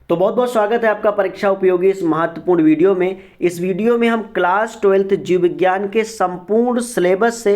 तो बहुत बहुत स्वागत है आपका परीक्षा उपयोगी इस महत्वपूर्ण वीडियो में। इस वीडियो में हम क्लास 12th जीव विज्ञान के संपूर्ण सिलेबस से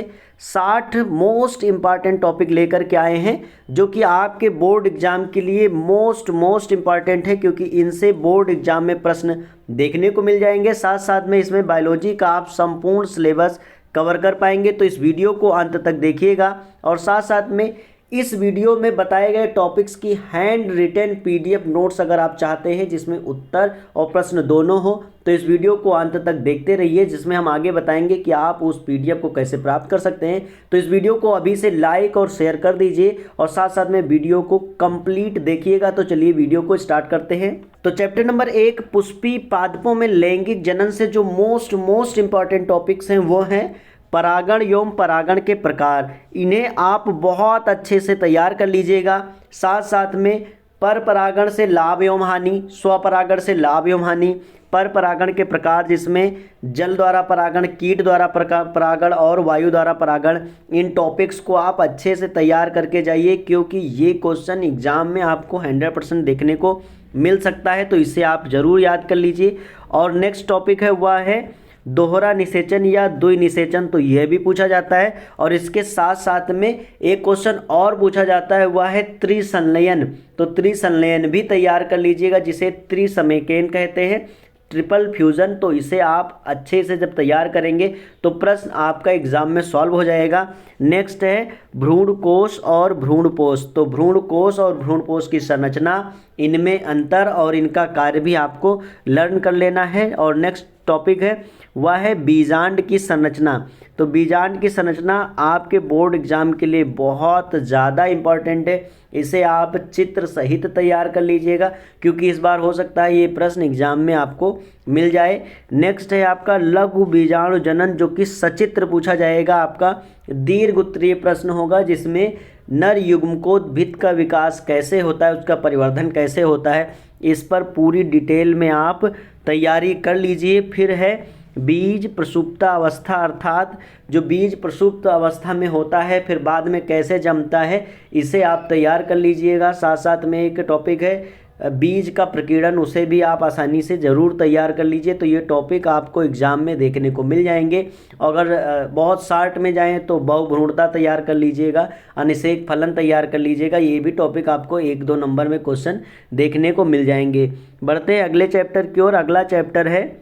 60 मोस्ट इम्पॉर्टेंट टॉपिक लेकर के आए हैं, जो कि आपके बोर्ड एग्जाम के लिए मोस्ट इम्पॉर्टेंट है, क्योंकि इनसे बोर्ड एग्जाम में प्रश्न देखने को मिल जाएंगे। साथ साथ में इसमें बायोलॉजी का आप संपूर्ण सिलेबस कवर कर पाएंगे। तो इस वीडियो को अंत तक देखिएगा और साथ साथ में इस वीडियो में बताए गए टॉपिक्स की हैंड रिटन पीडीएफ नोट्स अगर आप चाहते हैं जिसमें उत्तर और प्रश्न दोनों हो, तो इस वीडियो को अंत तक देखते रहिए, जिसमें हम आगे बताएंगे कि आप उस पीडीएफ को कैसे प्राप्त कर सकते हैं। तो इस वीडियो को अभी से लाइक और शेयर कर दीजिए और साथ साथ में वीडियो को कंप्लीट देखिएगा। तो चलिए वीडियो को स्टार्ट करते हैं। तो चैप्टर नंबर 1 पुष्पी पादपों में लैंगिक जनन से जो मोस्ट इंपॉर्टेंट टॉपिक्स हैं वो हैं परागण एवं परागण के प्रकार। इन्हें आप बहुत अच्छे से तैयार कर लीजिएगा। साथ साथ में पर परागण से लाभ एवं हानि, स्वपरागण से लाभ एवं हानि, पर परागण के प्रकार जिसमें जल द्वारा परागण, कीट द्वारा परागण और वायु द्वारा परागण, इन टॉपिक्स को आप अच्छे से तैयार करके जाइए, क्योंकि ये क्वेश्चन एग्जाम में आपको 100% देखने को मिल सकता है। तो इसे आप ज़रूर याद कर लीजिए। और नेक्स्ट टॉपिक है वह है दोहरा निषेचन या द्वि निषेचन, तो यह भी पूछा जाता है। और इसके साथ साथ में एक क्वेश्चन और पूछा जाता है वह है त्रिसंलयन, तो त्रिसंलयन भी तैयार कर लीजिएगा, जिसे त्रिसमेकेन कहते हैं, ट्रिपल फ्यूज़न। तो इसे आप अच्छे से जब तैयार करेंगे तो प्रश्न आपका एग्जाम में सॉल्व हो जाएगा। नेक्स्ट है भ्रूणकोश और भ्रूणपोष, तो भ्रूणकोश और भ्रूणपोष की संरचना, इनमें अंतर और इनका कार्य भी आपको लर्न कर लेना है। और नेक्स्ट टॉपिक है वह है बीजांड की संरचना, तो बीजांड की संरचना आपके बोर्ड एग्जाम के लिए बहुत ज़्यादा इम्पॉर्टेंट है। इसे आप चित्र सहित तैयार कर लीजिएगा, क्योंकि इस बार हो सकता है ये प्रश्न एग्जाम में आपको मिल जाए। नेक्स्ट है आपका लघु बीजाणु जनन, जो कि सचित्र पूछा जाएगा। आपका दीर्घ उत्तरीय प्रश्न होगा, जिसमें नर युग्मकोद्भिद का विकास कैसे होता है, उसका परिवर्धन कैसे होता है, इस पर पूरी डिटेल में आप तैयारी कर लीजिए। फिर है बीज प्रसुप्ता अवस्था, अर्थात जो बीज प्रसुप्त अवस्था में होता है फिर बाद में कैसे जमता है, इसे आप तैयार कर लीजिएगा। साथ साथ में एक टॉपिक है बीज का प्रकीर्णन, उसे भी आप आसानी से ज़रूर तैयार कर लीजिए। तो ये टॉपिक आपको एग्जाम में देखने को मिल जाएंगे। अगर बहुत शार्ट में जाएं तो बहुभ्रूणता तैयार कर लीजिएगा, अनिषेक फलन तैयार कर लीजिएगा। ये भी टॉपिक आपको 1-2 नंबर में क्वेश्चन देखने को मिल जाएंगे। बढ़ते हैं अगले चैप्टर की ओर। अगला चैप्टर है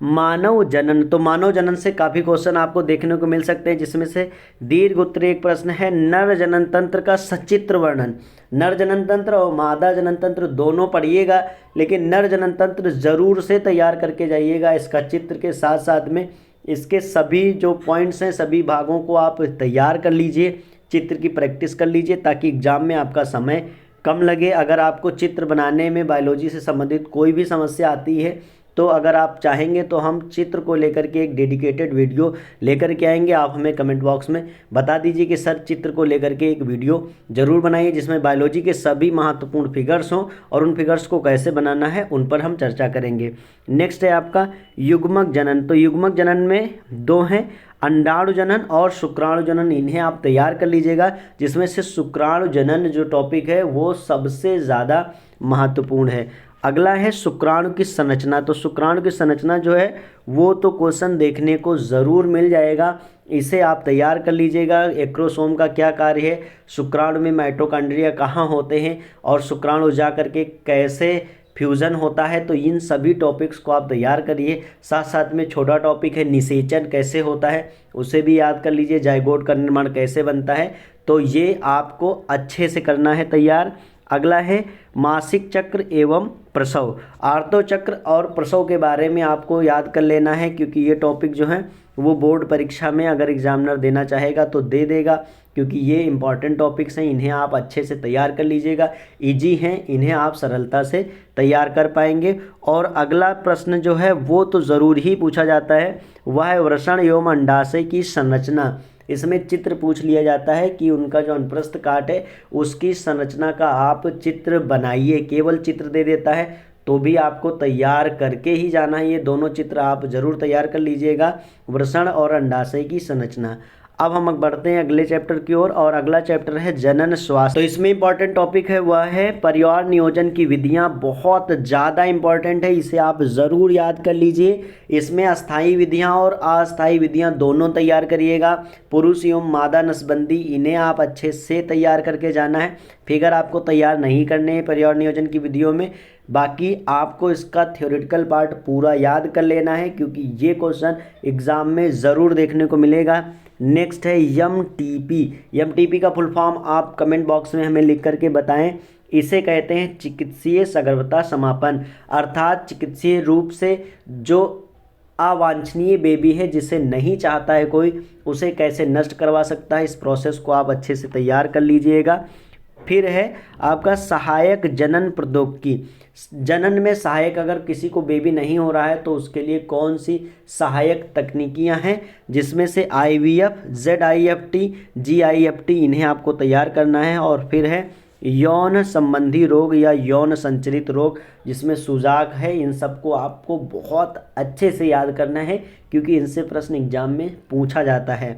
मानव जनन, तो मानव जनन से काफ़ी क्वेश्चन आपको देखने को मिल सकते हैं, जिसमें से दीर्घ उत्तरीय एक प्रश्न है नर जनन तंत्र का सचित्र वर्णन। नर जनन तंत्र और मादा जनन तंत्र दोनों पढ़िएगा, लेकिन नर जनन तंत्र ज़रूर से तैयार करके जाइएगा। इसका चित्र के साथ साथ में इसके सभी जो पॉइंट्स हैं सभी भागों को आप तैयार कर लीजिए, चित्र की प्रैक्टिस कर लीजिए, ताकि एग्जाम में आपका समय कम लगे। अगर आपको चित्र बनाने में बायोलॉजी से संबंधित कोई भी समस्या आती है, तो अगर आप चाहेंगे तो हम चित्र को लेकर के एक डेडिकेटेड वीडियो लेकर के आएंगे। आप हमें कमेंट बॉक्स में बता दीजिए कि सर चित्र को लेकर के एक वीडियो ज़रूर बनाइए, जिसमें बायोलॉजी के सभी महत्वपूर्ण फिगर्स हों, और उन फिगर्स को कैसे बनाना है उन पर हम चर्चा करेंगे। नेक्स्ट है आपका युग्मक जनन, तो युग्मक जनन में 2 हैं, अंडाणु जनन और शुक्राणु जनन। इन्हें आप तैयार कर लीजिएगा, जिसमें से शुक्राणु जनन जो टॉपिक है वो सबसे ज़्यादा महत्वपूर्ण है। अगला है शुक्राणु की संरचना, तो शुक्राणु की संरचना जो है वो तो क्वेश्चन देखने को ज़रूर मिल जाएगा, इसे आप तैयार कर लीजिएगा। एक्रोसोम का क्या कार्य है, शुक्राणु में माइटोकॉन्ड्रिया कहाँ होते हैं, और शुक्राणु जा करके कैसे फ्यूज़न होता है, तो इन सभी टॉपिक्स को आप तैयार करिए। साथ साथ में छोटा टॉपिक है निषेचन कैसे होता है, उसे भी याद कर लीजिए। जाइगोट का निर्माण कैसे बनता है, तो ये आपको अच्छे से करना है तैयार। अगला है मासिक चक्र एवं प्रसव, आर्तो चक्र और प्रसव के बारे में आपको याद कर लेना है, क्योंकि ये टॉपिक जो है वो बोर्ड परीक्षा में अगर एग्जामिनर देना चाहेगा तो दे देगा, क्योंकि ये इंपॉर्टेंट टॉपिक्स हैं। इन्हें आप अच्छे से तैयार कर लीजिएगा, इजी हैं, इन्हें आप सरलता से तैयार कर पाएंगे। और अगला प्रश्न जो है वो तो ज़रूर ही पूछा जाता है, वह है वृषण एवं अंडाशय की संरचना। इसमें चित्र पूछ लिया जाता है कि उनका जो अनुप्रस्थ काट है उसकी संरचना का आप चित्र बनाइए। केवल चित्र दे देता है तो भी आपको तैयार करके ही जाना है। ये दोनों चित्र आप ज़रूर तैयार कर लीजिएगा, वृषण और अंडाशय की संरचना। अब हम बढ़ते हैं अगले चैप्टर की ओर और अगला चैप्टर है जनन स्वास्थ्य। तो इसमें इंपॉर्टेंट टॉपिक है वह है परिवार नियोजन की विधियां। बहुत ज़्यादा इंपॉर्टेंट है, इसे आप ज़रूर याद कर लीजिए। इसमें अस्थायी विधियां और अस्थायी विधियां दोनों तैयार करिएगा। पुरुष एवं मादा नसबंदी, इन्हें आप अच्छे से तैयार करके जाना है। फिगर आपको तैयार नहीं करने हैं परिवार नियोजन की विधियों में, बाकी आपको इसका थ्योरेटिकल पार्ट पूरा याद कर लेना है, क्योंकि ये क्वेश्चन एग्ज़ाम में ज़रूर देखने को मिलेगा। नेक्स्ट है एमटीपी। एमटीपी का फुल फॉर्म आप कमेंट बॉक्स में हमें लिख करके बताएं। इसे कहते हैं चिकित्सीय सगर्भता समापन, अर्थात चिकित्सीय रूप से जो अवांछनीय बेबी है, जिसे नहीं चाहता है कोई, उसे कैसे नष्ट करवा सकता है। इस प्रोसेस को आप अच्छे से तैयार कर लीजिएगा। फिर है आपका सहायक जनन प्रौद्योगिकी। जनन में सहायक, अगर किसी को बेबी नहीं हो रहा है तो उसके लिए कौन सी सहायक तकनीकियां हैं, जिसमें से IVF, ZIFT, GIFT, इन्हें आपको तैयार करना है। और फिर है यौन संबंधी रोग या यौन संचरित रोग, जिसमें सुजाक है। इन सबको आपको बहुत अच्छे से याद करना है, क्योंकि इनसे प्रश्न एग्जाम में पूछा जाता है।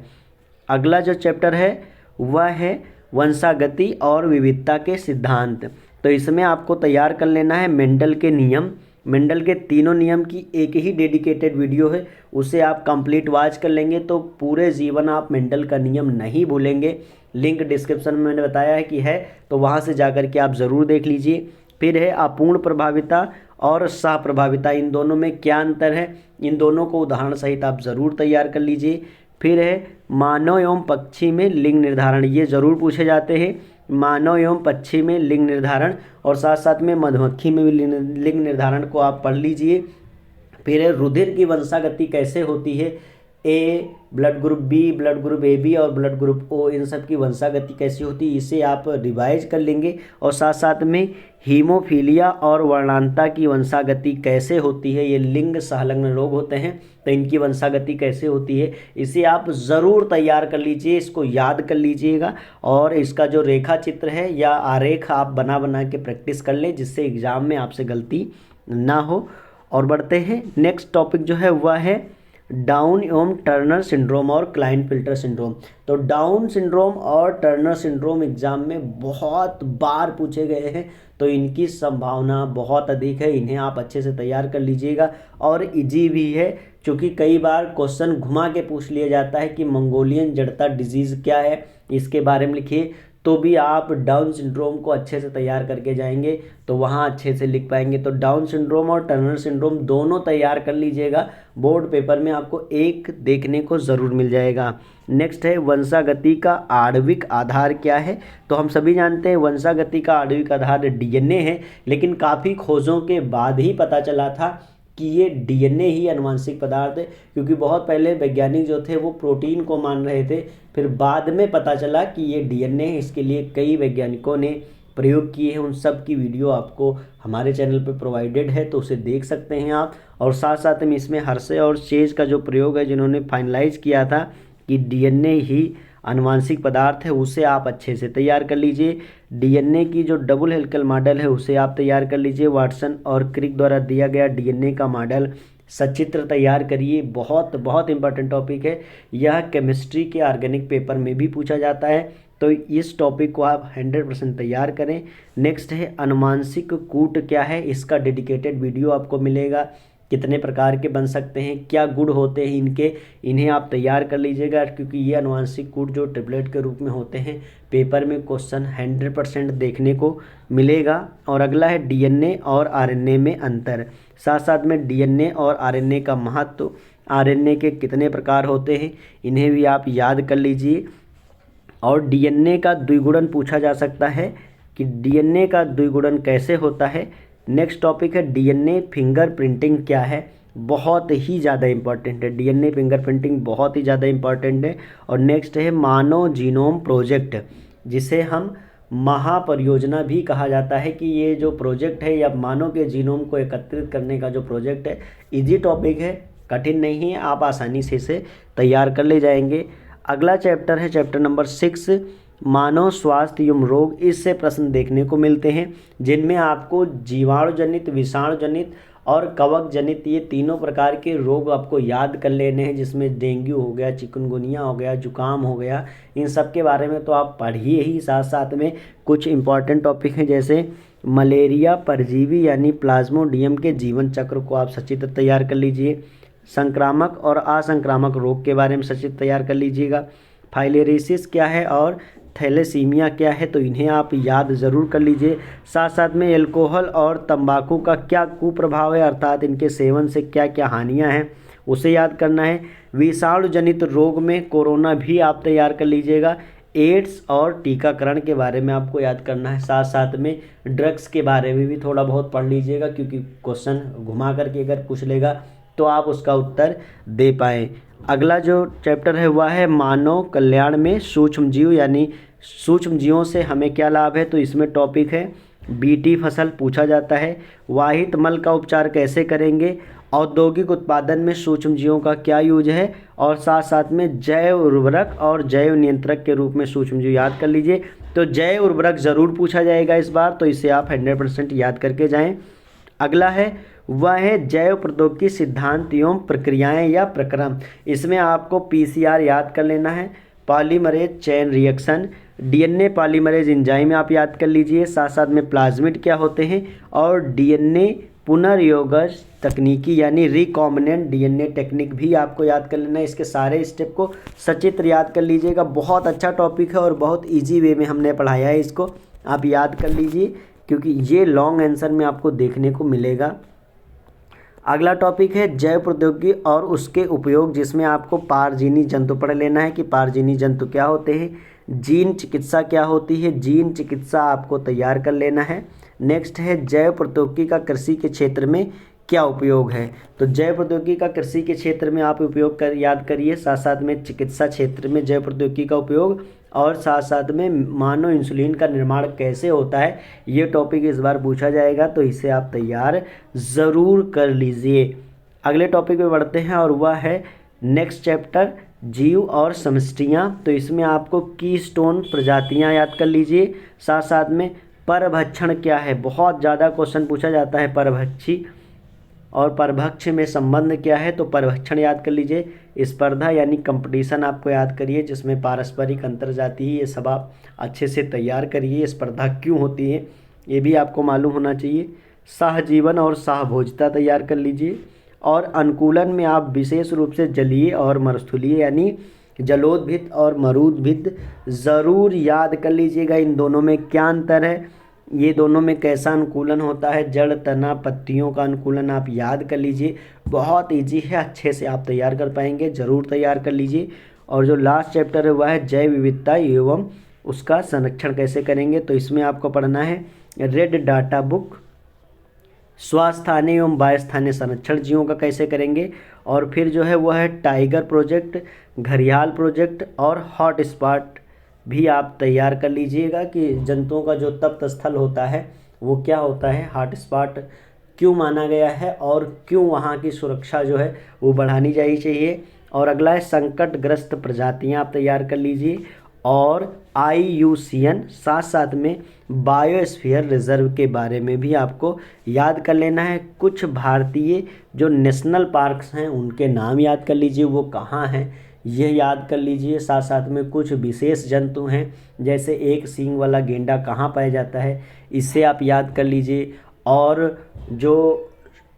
अगला जो चैप्टर है वह है वंशागति और विविधता के सिद्धांत। तो इसमें आपको तैयार कर लेना है मेंडल के नियम। मेंडल के तीनों नियम की एक ही डेडिकेटेड वीडियो है, उसे आप कंप्लीट वॉच कर लेंगे तो पूरे जीवन आप मेंडल का नियम नहीं भूलेंगे। लिंक डिस्क्रिप्शन में मैंने बताया है कि है, तो वहाँ से जाकर के आप ज़रूर देख लीजिए। फिर है अपूर्ण प्रभाविता और सहप्रभाविता, इन दोनों में क्या अंतर है, इन दोनों को उदाहरण सहित आप ज़रूर तैयार कर लीजिए। फिर है मानव एवं पक्षी में लिंग निर्धारण, ये ज़रूर पूछे जाते हैं। मानव एवं पक्षी में लिंग निर्धारण, और साथ साथ में मधुमक्खी में भी लिंग निर्धारण को आप पढ़ लीजिए। फिर है रुधिर की वंशागति कैसे होती है, A blood group B, blood group AB और ब्लड ग्रुप O, इन सब की वंशागति कैसी होती है, इसे आप रिवाइज कर लेंगे। और साथ साथ में हीमोफीलिया और वर्णांता की वंशागति कैसे होती है, ये लिंग संलग्न रोग होते हैं, तो इनकी वंशागति कैसे होती है, इसे आप ज़रूर तैयार कर लीजिए, इसको याद कर लीजिएगा। और इसका जो रेखा चित्र है या आरेख आप बना बना के प्रैक्टिस कर लें, जिससे एग्ज़ाम में आपसे गलती ना हो। और बढ़ते हैं, नेक्स्ट टॉपिक जो है वह है डाउन एवं टर्नर सिंड्रोम और क्लाइनफिल्टर सिंड्रोम। तो डाउन सिंड्रोम और टर्नर सिंड्रोम एग्जाम में बहुत बार पूछे गए हैं, तो इनकी संभावना बहुत अधिक है, इन्हें आप अच्छे से तैयार कर लीजिएगा। और इजी भी है, क्योंकि कई बार क्वेश्चन घुमा के पूछ लिया जाता है कि मंगोलियन जड़ता डिजीज़ क्या है, इसके बारे में लिखिए, तो भी आप डाउन सिंड्रोम को अच्छे से तैयार करके जाएंगे तो वहाँ अच्छे से लिख पाएंगे। तो डाउन सिंड्रोम और टर्नर सिंड्रोम दोनों तैयार कर लीजिएगा, बोर्ड पेपर में आपको एक देखने को ज़रूर मिल जाएगा। नेक्स्ट है वंशागति का आणविक आधार क्या है। तो हम सभी जानते हैं वंशागति का आणविक आधार DNA है, लेकिन काफ़ी खोजों के बाद ही पता चला था कि ये DNA ही अनुवांशिक पदार्थ है, क्योंकि बहुत पहले वैज्ञानिक जो थे वो प्रोटीन को मान रहे थे, फिर बाद में पता चला कि ये DNA है। इसके लिए कई वैज्ञानिकों ने प्रयोग किए हैं, उन सब की वीडियो आपको हमारे चैनल पे प्रोवाइडेड है, तो उसे देख सकते हैं आप। और साथ साथ में इसमें हर्शे और चेज का जो प्रयोग है, जिन्होंने फाइनलाइज किया था कि DNA ही अनुवांशिक पदार्थ है, उसे आप अच्छे से तैयार कर लीजिए। DNA की जो डबल हेलिकल मॉडल है उसे आप तैयार कर लीजिए। वाटसन और क्रिक द्वारा दिया गया DNA का मॉडल सचित्र तैयार करिए, बहुत बहुत इंपॉर्टेंट टॉपिक है। यह केमिस्ट्री के ऑर्गेनिक पेपर में भी पूछा जाता है, तो इस टॉपिक को आप 100% तैयार करें। नेक्स्ट है अनुवांशिक कूट क्या है, इसका डेडिकेटेड वीडियो आपको मिलेगा। कितने प्रकार के बन सकते हैं, क्या गुण होते हैं इनके, इन्हें आप तैयार कर लीजिएगा, क्योंकि ये अनुवांशिक कूट जो ट्रिपलेट के रूप में होते हैं, पेपर में क्वेश्चन 100% देखने को मिलेगा। और अगला है DNA और RNA में अंतर, साथ साथ में DNA और RNA का महत्व, RNA के कितने प्रकार होते हैं, इन्हें भी आप याद कर लीजिए। और DNA का द्विगुणन पूछा जा सकता है कि DNA का द्विगुणन कैसे होता है। नेक्स्ट टॉपिक है DNA फिंगरप्रिंटिंग क्या है, बहुत ही ज़्यादा इंपॉर्टेंट है। DNA फिंगरप्रिंटिंग बहुत ही ज़्यादा इंपॉर्टेंट है। और नेक्स्ट है मानव जीनोम प्रोजेक्ट, जिसे हम महापरियोजना भी कहा जाता है, कि ये जो प्रोजेक्ट है या मानव के जीनोम को एकत्रित करने का जो प्रोजेक्ट है, इजी टॉपिक है, कठिन नहीं है, आप आसानी से इसे तैयार कर ले जाएंगे। अगला चैप्टर है चैप्टर नंबर 6 मानव स्वास्थ्य एवं रोग, इससे प्रश्न देखने को मिलते हैं, जिनमें आपको जीवाणु जनित, विषाणु जनित और कवक जनित ये तीनों प्रकार के रोग आपको याद कर लेने हैं, जिसमें डेंगू हो गया, चिकनगुनिया हो गया, जुकाम हो गया, इन सब के बारे में तो आप पढ़िए ही। साथ साथ में कुछ इंपॉर्टेंट टॉपिक हैं, जैसे मलेरिया परजीवी यानी प्लाज्मोडियम के जीवन चक्र को आप सचित्र तैयार कर लीजिए। संक्रामक और असंक्रामक रोग के बारे में सचित्र तैयार कर लीजिएगा। फाइलेरिसिस क्या है और थैलेसीमिया क्या है, तो इन्हें आप याद ज़रूर कर लीजिए। साथ साथ में एल्कोहल और तंबाकू का क्या कुप्रभाव है, अर्थात इनके सेवन से क्या क्या हानियां हैं, उसे याद करना है। विषाणु जनित रोग में कोरोना भी आप तैयार कर लीजिएगा। एड्स और टीकाकरण के बारे में आपको याद करना है। साथ साथ में ड्रग्स के बारे में भी थोड़ा बहुत पढ़ लीजिएगा, क्योंकि क्वेश्चन घुमा करके अगर पूछ लेगा तो आप उसका उत्तर दे पाएँ। अगला जो चैप्टर है वह है मानव कल्याण में सूक्ष्म जीव, यानी सूक्ष्म जीवों से हमें क्या लाभ है, तो इसमें टॉपिक है बीटी फसल पूछा जाता है। वाहित मल का उपचार कैसे करेंगे, औद्योगिक उत्पादन में सूक्ष्म जीवों का क्या यूज है, और साथ साथ में जैव उर्वरक और जैव नियंत्रक के रूप में सूक्ष्म जीव याद कर लीजिए। तो जैव उर्वरक ज़रूर पूछा जाएगा इस बार, तो इसे आप 100% याद करके जाएँ। अगला है वह है जैव प्रौद्योगिकी सिद्धांत एवं प्रक्रियाएं या प्रक्रम। इसमें आपको पीसीआर याद कर लेना है, polymerase chain reaction, DNA polymerase enzyme आप याद कर लीजिए। साथ साथ में प्लाज्मिड क्या होते हैं, और डीएनए पुनर्योगज तकनीकी यानी रिकॉम्बिनेंट डीएनए टेक्निक भी आपको याद कर लेना है। इसके सारे स्टेप को सचित्र याद कर लीजिएगा। बहुत अच्छा टॉपिक है और बहुत ईजी वे में हमने पढ़ाया है, इसको आप याद कर लीजिए, क्योंकि ये लॉन्ग आंसर में आपको देखने को मिलेगा। अगला टॉपिक है जैव प्रौद्योगिकी और उसके उपयोग, जिसमें आपको पारजीनी जंतु पढ़ लेना है कि पारजीनी जंतु क्या होते हैं, जीन चिकित्सा क्या होती है, जीन चिकित्सा आपको तैयार कर लेना है। नेक्स्ट है जैव प्रौद्योगिकी का कृषि के क्षेत्र में क्या उपयोग है, तो जैव प्रौद्योगिकी का कृषि के क्षेत्र में आप उपयोग कर याद करिए। साथ साथ में चिकित्सा क्षेत्र में जैव प्रौद्योगिकी का उपयोग, और साथ साथ में मानव इंसुलिन का निर्माण कैसे होता है, ये टॉपिक इस बार पूछा जाएगा, तो इसे आप तैयार ज़रूर कर लीजिए। अगले टॉपिक पे बढ़ते हैं और वह है नेक्स्ट चैप्टर जीव और समष्टियाँ। तो इसमें आपको कीस्टोन प्रजातियाँ याद कर लीजिए। साथ साथ में परभक्षण क्या है, बहुत ज़्यादा क्वेश्चन पूछा जाता है, परभक्षी और परभक्ष में संबंध क्या है, तो परभक्षण याद कर लीजिए। स्पर्धा यानी कंपटीशन आपको याद करिए, जिसमें पारस्परिक अंतर्जातीय, ये सब आप अच्छे से तैयार करिए। स्पर्धा क्यों होती है ये भी आपको मालूम होना चाहिए। सहजीवन और सहभोज्यता तैयार कर लीजिए। और अनुकूलन में आप विशेष रूप से जलीय और मरुस्थलीय यानी जलोद्भिद और मरुद्भिद ज़रूर याद कर लीजिएगा। इन दोनों में क्या अंतर है, ये दोनों में कैसा अनुकूलन होता है, जड़ तना पत्तियों का अनुकूलन आप याद कर लीजिए। बहुत इजी है, अच्छे से आप तैयार कर पाएंगे, ज़रूर तैयार कर लीजिए। और जो लास्ट चैप्टर है वह है जैव विविधता एवं उसका संरक्षण कैसे करेंगे, तो इसमें आपको पढ़ना है रेड डाटा बुक, स्वास्थानीय एवं बास्थानीय संरक्षण जीवों का कैसे करेंगे, और फिर जो है वह है टाइगर प्रोजेक्ट, घड़ियाल प्रोजेक्ट और हॉट स्पॉट भी आप तैयार कर लीजिएगा कि जंतुओं का जो तप्त स्थल होता है वो क्या होता है, हॉट स्पॉट क्यों माना गया है और क्यों वहाँ की सुरक्षा जो है वो बढ़ानी चाहिए। और अगला है संकटग्रस्त प्रजातियाँ आप तैयार कर लीजिए। और IUCN साथ साथ में बायोस्फीयर रिजर्व के बारे में भी आपको याद कर लेना है। कुछ भारतीय जो नेशनल पार्क्स हैं उनके नाम याद कर लीजिए, वो कहाँ हैं ये याद कर लीजिए। साथ साथ में कुछ विशेष जंतु हैं, जैसे एक सींग वाला गेंडा कहाँ पाया जाता है, इसे आप याद कर लीजिए। और जो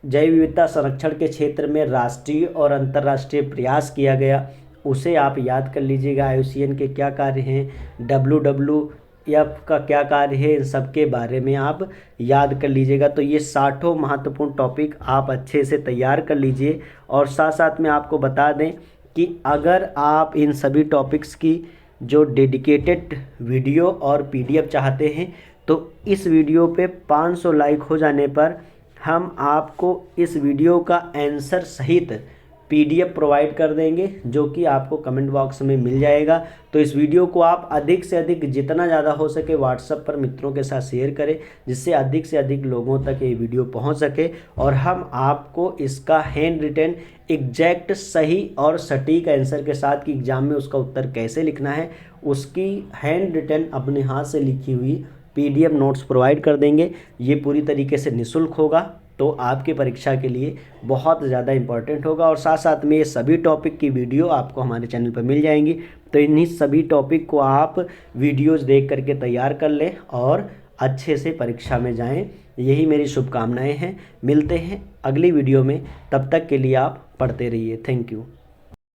जैव विविधता संरक्षण के क्षेत्र में राष्ट्रीय और अंतर्राष्ट्रीय प्रयास किया गया उसे आप याद कर लीजिएगा। IUCN के क्या कार्य हैं, WWF का क्या कार्य है, इन सब के बारे में आप याद कर लीजिएगा। तो ये 60 महत्वपूर्ण टॉपिक आप अच्छे से तैयार कर लीजिए। और साथ साथ में आपको बता दें कि अगर आप इन सभी टॉपिक्स की जो डेडिकेटेड वीडियो और PDF चाहते हैं तो इस वीडियो पे 500 लाइक हो जाने पर हम आपको इस वीडियो का आंसर सहित PDF प्रोवाइड कर देंगे, जो कि आपको कमेंट बॉक्स में मिल जाएगा। तो इस वीडियो को आप अधिक से अधिक जितना ज़्यादा हो सके व्हाट्सएप पर मित्रों के साथ शेयर करें, जिससे अधिक से अधिक लोगों तक ये वीडियो पहुंच सके और हम आपको इसका हैंड रिटन एग्जैक्ट सही और सटीक आंसर के साथ कि एग्ज़ाम में उसका उत्तर कैसे लिखना है, उसकी हैंड रिटन अपने हाथ से लिखी हुई PDF नोट्स प्रोवाइड कर देंगे। ये पूरी तरीके से निःशुल्क होगा, तो आपकी परीक्षा के लिए बहुत ज़्यादा इम्पॉर्टेंट होगा। और साथ साथ में ये सभी टॉपिक की वीडियो आपको हमारे चैनल पर मिल जाएंगी। तो इन्हीं सभी टॉपिक को आप वीडियोज़ देख करके तैयार कर लें और अच्छे से परीक्षा में जाएं, यही मेरी शुभकामनाएं हैं। मिलते हैं अगली वीडियो में, तब तक के लिए आप पढ़ते रहिए। Thank you.